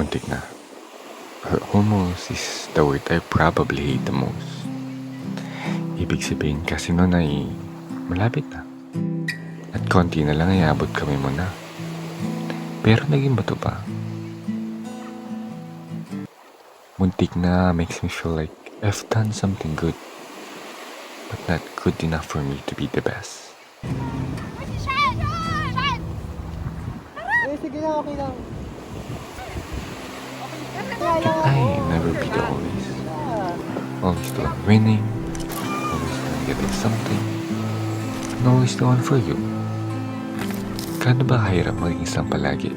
Muntik na. Almost is the word I probably hate the most. Ibig sabihin kasi nun ay malapit na. At konti na lang ay abot kami mo na. Pero naging bato pa. Muntik na makes me feel like I've done something good. But not good enough for me to be the best. Sige lang, okay lang. Can I never be the always? Always the one winning, always the one getting something, and always the one for you. Kano ba kahirap maging isang palagi?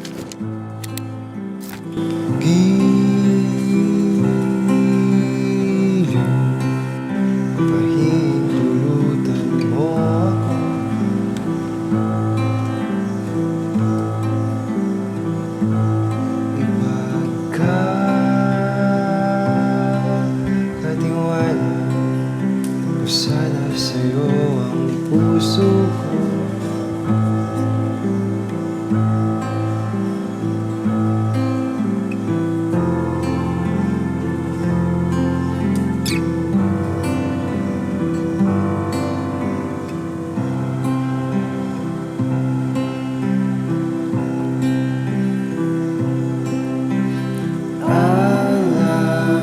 Pahintulutan mo ako. Ipagkatiwala ko sana sa'yo ang puso ko.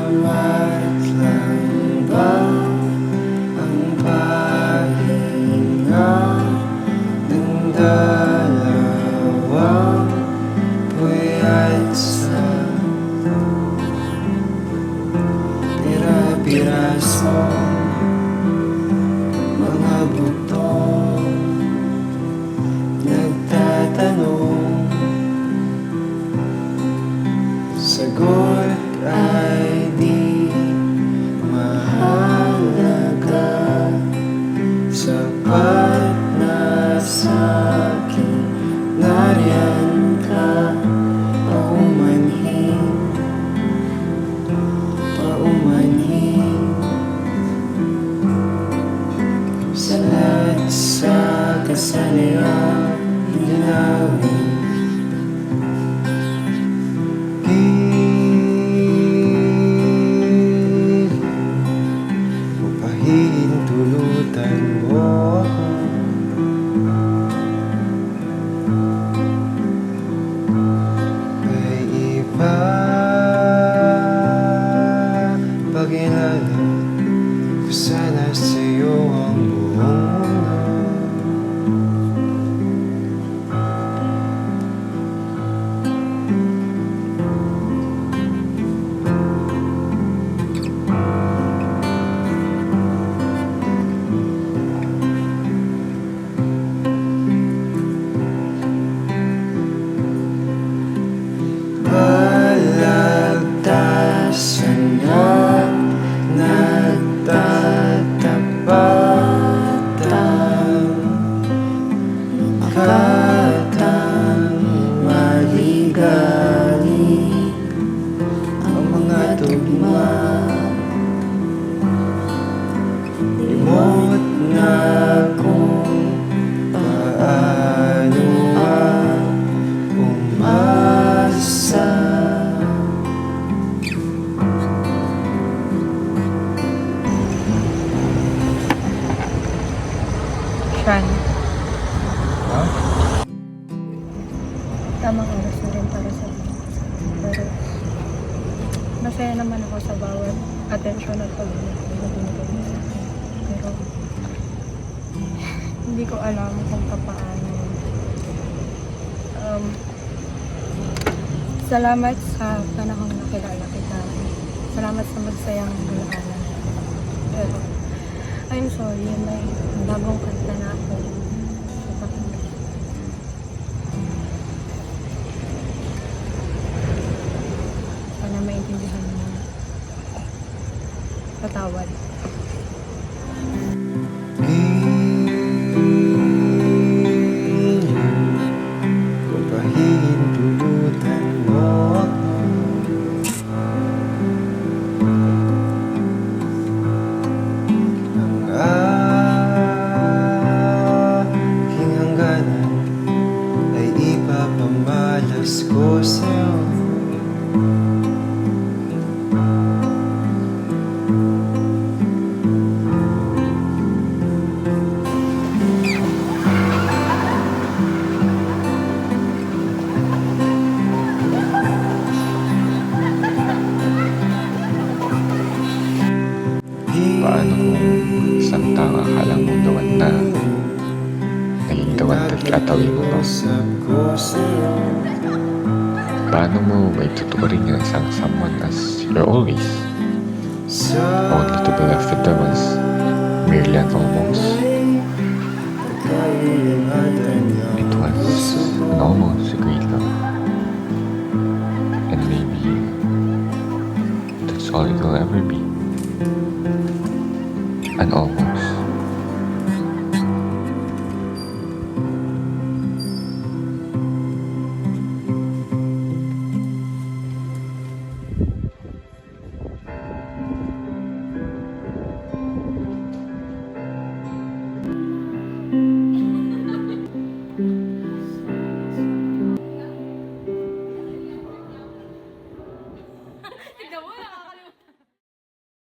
Alamat lang ba ang pahinga ng dalawang puyat sa pira-piraso mga butong nagtatanong? Sagot ay di mahalaga, sapat na sa'kin nariyan ka. Paumanhin, paumanhin sa lahat sa kasanayang linawin. Pahintulutan mo ako. Ay ipapakilala ko sana sa'yo ang buong balagtasan na nagtatapatan, katang maligalig ang mga tugma. Limot na kung paano ang umasa. Sean, Ha? tamang oras na rin para sa akin. Pero, masaya naman ako sa bawat atensyon at pag-ibig na binigay mo sa akin. Pero, hindi ko alam kung paano. Salamat sa panahong nakilala kita. Salamat sa magsayang bulakalan. Pero, I'm sorry, may bagong kanta na ako. Sana maintindihan mo. Patawad. Kung pahintulutan mo ako. Ang aking hangganan ay ipapamalas ko sa'yo. Paano kung isang tao akala mo dawan na naging dawan at tatawin mo pa? Pakiusap ko sa'yo. Paano mo may tutuparin yung isang someone as you're always only to be left with them as merely an almost? It was an almost a great love. And maybe that's all it will ever be. An almost.